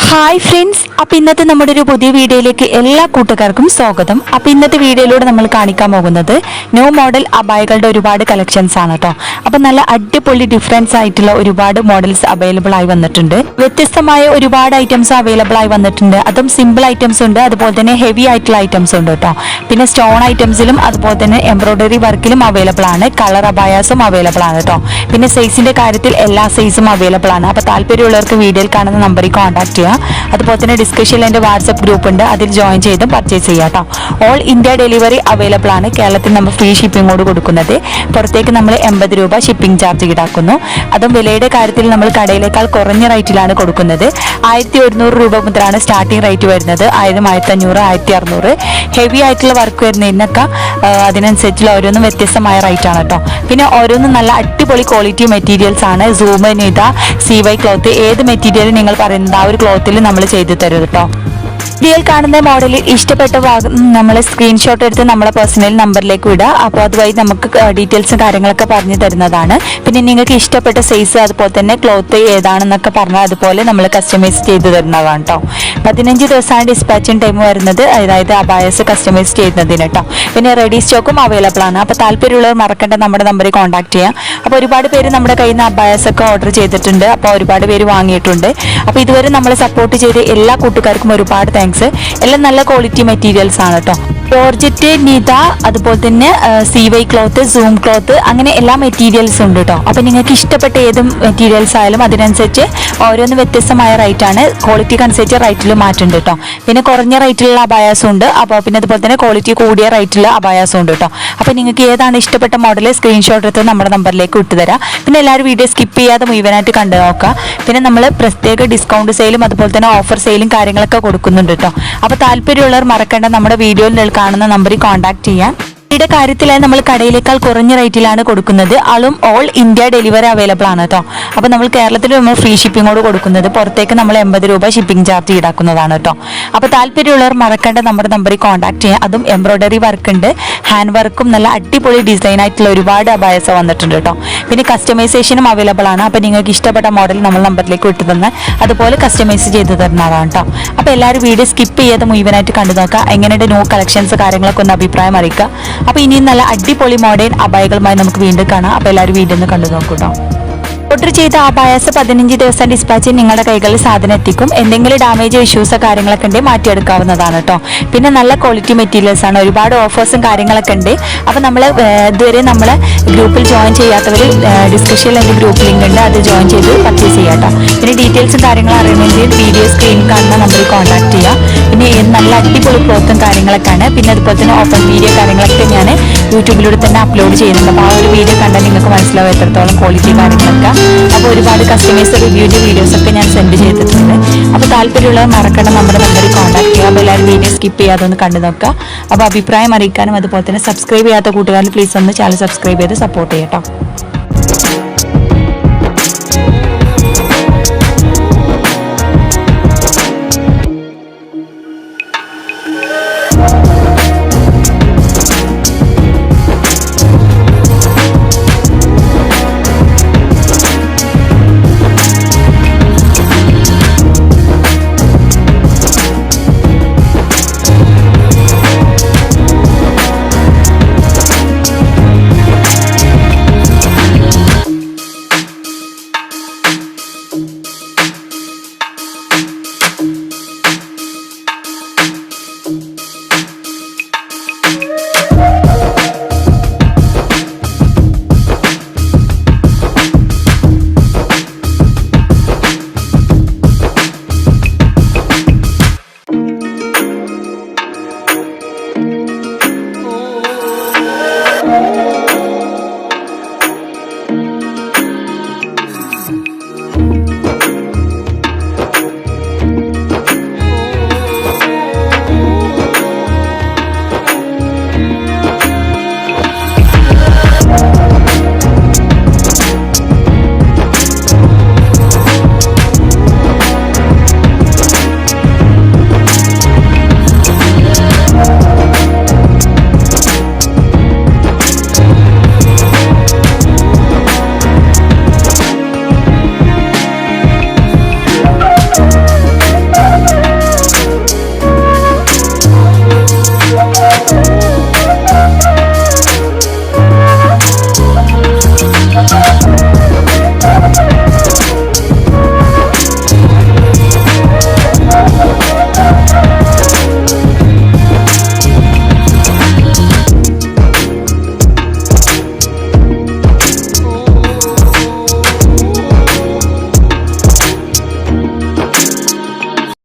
Hi friends, അപ്പോൾ ഇന്നത്തെ നമ്മുടെ ഒരു പുതിയ വീഡിയോയിലേക്ക് എല്ലാ കൂട്ടുകാർക്കും സ്വാഗതം. അപ്പോൾ ഇന്നത്തെ വീഡിയോയിലൂടെ നമ്മൾ കാണിക്കാൻ പോകുന്നത് ന്യൂ മോഡൽ അബായകളുടെ ഒരുപാട് കളക്ഷൻസ് ആണ് കേട്ടോ. അപ്പോൾ നല്ല അടിപൊളി ഡിഫറൻസ് ആയിട്ടുള്ള ഒരുപാട് മോഡൽസ് അവൈലബിൾ ആയി വന്നിട്ടുണ്ട്. വ്യത്യസ്തമായ ഒരുപാട് ഐറ്റംസ് അവൈലബിൾ ആയി വന്നിട്ടുണ്ട്. അതും സിമ്പിൾ ഐറ്റംസ് ഉണ്ട്, അതുപോലെ തന്നെ ഹെവി ആയിട്ടുള്ള ഐറ്റംസ് ഉണ്ട് കേട്ടോ. പിന്നെ സ്റ്റോൺ ഐറ്റംസിലും അതുപോലെ തന്നെ എംബ്രോയിഡറി വർക്കിലും അവൈലബിൾ ആണ്. കളർ അബായാസും അവൈലബിൾ ആണ് കേട്ടോ. പിന്നെ സൈസിന്റെ കാര്യത്തിൽ എല്ലാ സൈസും അവൈലബിൾ ആണ്. അപ്പോൾ താല്പര്യമുള്ളവർക്ക് വീഡിയോയിൽ കാണുന്ന നമ്പറിൽ കോൺടാക്ട് ചെയ്യാം. അതുപോലെ തന്നെ ഡിസ്കഷനിൽ എൻ്റെ വാട്സപ്പ് ഗ്രൂപ്പ് ഉണ്ട്, അതിൽ ജോയിൻ ചെയ്തും പർച്ചേസ് ചെയ്യാം കേട്ടോ. ഓൾ ഇന്ത്യ ഡെലിവറി അവൈലബിൾ ആണ്. കേരളത്തിൽ നമ്മൾ ഫ്രീ ഷിപ്പിങ്ങോട് കൊടുക്കുന്നത്. പുറത്തേക്ക് നമ്മൾ 80 രൂപ ഷിപ്പിംഗ് ചാർജ് ഈടാക്കുന്നു. അതും വിലയുടെ കാര്യത്തിൽ നമ്മൾ കടയിലേക്കാൾ കുറഞ്ഞ റേറ്റിലാണ് കൊടുക്കുന്നത്. 1100 രൂപ മുതലാണ് സ്റ്റാർട്ടിംഗ് റേറ്റ് വരുന്നത്. 1000, 1500, 1600. ഹെവി ആയിട്ടുള്ള വർക്ക് വരുന്നതിനൊക്കെ അതിനനുസരിച്ചുള്ള ഓരോന്നും വ്യത്യസ്തമായ റേറ്റ് ആണ് കേട്ടോ. പിന്നെ ഓരോന്നും നല്ല അടിപൊളി ക്വാളിറ്റി മെറ്റീരിയൽസ് ആണ്. സൂം, നിത, CY ക്ലോത്ത്, ഏത് മെറ്റീരിയൽ നിങ്ങൾ പറയുന്നത് ആ ഒരു ക്ലോത്തിൽ നമ്മൾ ചെയ്തു തരും കേട്ടോ. വീഡിയോയിൽ കാണുന്ന മോഡലിൽ ഇഷ്ടപ്പെട്ട ഭാഗം നമ്മൾ സ്ക്രീൻഷോട്ട് എടുത്ത് നമ്മളെ പേഴ്സണൽ നമ്പറിലേക്ക് വിടുക. അപ്പോൾ അതുവഴി നമുക്ക് ഡീറ്റെയിൽസും കാര്യങ്ങളൊക്കെ പറഞ്ഞു തരുന്നതാണ്. പിന്നെ നിങ്ങൾക്ക് ഇഷ്ടപ്പെട്ട സൈസ് അതുപോലെ തന്നെ ക്ലോത്ത് ഏതാണെന്നൊക്കെ പറഞ്ഞാൽ അതുപോലെ നമ്മൾ കസ്റ്റമൈസ് ചെയ്ത് തരുന്നതാണ് കേട്ടോ. 15 ദിവസമാണ് ഡിസ്പാച്ചിങ് ടൈം വരുന്നത്, അതായത് അബായസ് കസ്റ്റമൈസ് ചെയ്യുന്നതിന് കേട്ടോ. പിന്നെ റെഡി സ്റ്റോക്കും അവൈലബിൾ ആണ്. അപ്പോൾ താല്പര്യമുള്ളവർ മറക്കേണ്ട നമ്മുടെ നമ്പറിൽ കോൺടാക്ട് ചെയ്യാം. അപ്പോൾ ഒരുപാട് പേര് നമ്മുടെ കയ്യിൽ നിന്ന് അബായസ് ഒക്കെ ഓർഡർ ചെയ്തിട്ടുണ്ട്. അപ്പോൾ ഒരുപാട് പേര് വാങ്ങിയിട്ടുണ്ട്. അപ്പോൾ ഇതുവരെ നമ്മളെ സപ്പോർട്ട് ചെയ്ത് എല്ലാ കൂട്ടുകാർക്കും ഒരുപാട് താങ്ക്സ്. എല്ലാം നല്ല ക്വാളിറ്റി മെറ്റീരിയൽസ് ആണ് കേട്ടോ. ജോർജറ്റ്, നിത, അതുപോലെ തന്നെ CY ക്ലോത്ത്, സൂം ക്ലോത്ത്, അങ്ങനെ എല്ലാ മെറ്റീരിയൽസും ഉണ്ട് കേട്ടോ. അപ്പോൾ നിങ്ങൾക്ക് ഇഷ്ടപ്പെട്ട ഏത് മെറ്റീരിയൽസ് ആയാലും അതിനനുസരിച്ച് ഓരോന്ന് വ്യത്യസ്തമായ റേറ്റ് ആണ്. ക്വാളിറ്റിക്ക് അനുസരിച്ച് റേറ്റിൽ മാറ്റുണ്ട് കേട്ടോ. പിന്നെ കുറഞ്ഞ റേറ്റിലുള്ള അബായാസും ഉണ്ട്. അപ്പോൾ പിന്നെ അതുപോലെ തന്നെ ക്വാളിറ്റി കൂടിയ റേറ്റിലുള്ള അബായാസും ഉണ്ട് കേട്ടോ. അപ്പോൾ നിങ്ങൾക്ക് ഏതാണ് ഇഷ്ടപ്പെട്ട മോഡൽ സ്ക്രീൻഷോട്ട് എടുത്ത് നമ്മുടെ നമ്പറിലേക്ക് വിട്ടുതരാം. പിന്നെ എല്ലാവരും വീഡിയോ സ്കിപ്പ് ചെയ്യാതെ മുഴുവനായിട്ട് കണ്ടു നോക്കുക. പിന്നെ നമ്മൾ പ്രത്യേക ഡിസ്കൗണ്ട് സെയിലും അതുപോലെ തന്നെ ഓഫർ സെയിലും കാര്യങ്ങളൊക്കെ കൊടുക്കുന്നുണ്ട് കേട്ടോ. അപ്പോൾ താല്പര്യമുള്ളവർ മറക്കേണ്ട നമ്മുടെ വീഡിയോയിൽ കാണുന്ന നമ്പറിൽ കോൺടാക്ട് ചെയ്യാം. യുടെ കാര്യത്തിലായി നമ്മൾ കടയിലേക്കാൾ കുറഞ്ഞ റേറ്റിലാണ് കൊടുക്കുന്നത്. ആളും ഓൾ ഇന്ത്യ ഡെലിവറി അവൈലബിൾ ആണ് കേട്ടോ. അപ്പോൾ നമ്മൾ കേരളത്തിൽ നമ്മൾ ഫ്രീ ഷിപ്പിങ്ങോട് കൊടുക്കുന്നത്. പുറത്തേക്ക് നമ്മൾ 80 രൂപ ഷിപ്പിംഗ് ചാർജ് ഈടാക്കുന്നതാണ് കേട്ടോ. അപ്പോൾ താല്പര്യമുള്ളവർ മറക്കേണ്ട നമ്മുടെ നമ്പറിൽ കോൺടാക്ട് ചെയ്യാം. അതും എംബ്രോയിഡറി വർക്ക് ഉണ്ട്, ഹാൻഡ് വർക്കും നല്ല അടിപൊളി ഡിസൈൻ ആയിട്ടുള്ള ഒരുപാട് അബായസ് വന്നിട്ടുണ്ട് കേട്ടോ. പിന്നെ കസ്റ്റമൈസേഷനും അവൈലബിൾ ആണ്. അപ്പോൾ നിങ്ങൾക്ക് ഇഷ്ടപ്പെട്ട മോഡൽ നമ്മൾ നമ്പറിലേക്ക് വിട്ടു തന്നെ അതുപോലെ കസ്റ്റമൈസ് ചെയ്ത് തരുന്നതാണ് കേട്ടോ. അപ്പോൾ എല്ലാവരും വീഡിയോ സ്കിപ്പ് ചെയ്യാതെ മുഴുവനായിട്ട് കണ്ടു നോക്കുക. എങ്ങനെയുണ്ട് ന്യൂ കളക്ഷൻസ് കാര്യങ്ങളൊക്കെ ഒന്ന് അഭിപ്രായം അറിയിക്കുക. അപ്പോൾ ഇനിയും നല്ല അടിപൊളി മോഡേൺ അബായകളുമായി നമുക്ക് വീണ്ടും കാണാം. അപ്പോൾ എല്ലാവരും വീഡിയോ ഒന്ന് കണ്ടു നോക്കൂട്ടോ. ഓർഡർ ചെയ്ത അബായസ് 15 ദിവസം ഡിസ്പാച്ച് നിങ്ങളുടെ കൈകളിൽ സാധനം എത്തിക്കും. എന്തെങ്കിലും ഡാമേജ് ഇഷ്യൂസോ കാര്യങ്ങളൊക്കെ ഉണ്ടെങ്കിൽ മാറ്റിയെടുക്കാവുന്നതാണ് കേട്ടോ. പിന്നെ നല്ല ക്വാളിറ്റി മെറ്റീരിയൽസ് ആണ്. ഒരുപാട് ഓഫേഴ്സും കാര്യങ്ങളൊക്കെ ഉണ്ട്. അപ്പോൾ നമ്മൾ ഇതുവരെ നമ്മളെ ഗ്രൂപ്പിൽ ജോയിൻ ചെയ്യാത്തവർ ഡിസ്കഷനിൽ എൻ്റെ ഗ്രൂപ്പ് ലിങ്ക് ഉണ്ട്, അത് ജോയിൻ ചെയ്ത് പർച്ചേസ് ചെയ്യാം കേട്ടോ. പിന്നെ ഡീറ്റെയിൽസും കാര്യങ്ങളും അറിയണമെങ്കിൽ വീഡിയോ സ്ക്രീനിൽ കാണുന്ന നമ്പറിൽ കോൺടാക്ട് ചെയ്യാം. പിന്നെ നല്ല അടിപൊളി ക്ലോത്തും കാര്യങ്ങളൊക്കെയാണ്. പിന്നെ അതുപോലെ തന്നെ ഓപ്പൺ വീഡിയോ കാര്യങ്ങളൊക്കെ ഞാൻ യൂട്യൂബിലൂടെ തന്നെ അപ്ലോഡ് ചെയ്യുന്നുണ്ട്. അപ്പോൾ ആ ഒരു വീഡിയോ കണ്ടാൽ നിങ്ങൾക്ക് മനസ്സിലാവും എത്രത്തോളം ക്വാളിറ്റി കാര്യങ്ങളൊക്കെ. അപ്പോൾ ഒരുപാട് കസ്റ്റമേഴ്സ് റിവ്യൂവിൻ്റെ വീഡിയോസൊക്കെ ഞാൻ സെൻഡ് ചെയ്തിട്ടുണ്ട്. അപ്പോൾ താല്പര്യമുള്ളവർ മറക്കണം നമ്മുടെ നമ്പറിൽ കോൺടാക്ട് ചെയ്യുക. അപ്പോൾ എല്ലാവരും വീഡിയോ സ്കിപ്പ് ചെയ്യാതെ ഒന്ന് കണ്ടു നോക്കുക. അപ്പോൾ അഭിപ്രായം അറിയിക്കാനും അതുപോലെ തന്നെ സബ്സ്ക്രൈബ് ചെയ്യാത്ത കൂട്ടുകാരിൽ പ്ലീസ് ഒന്ന് ചാനൽ സബ്സ്ക്രൈബ് ചെയ്ത് സപ്പോർട്ട് ചെയ്യട്ടോ.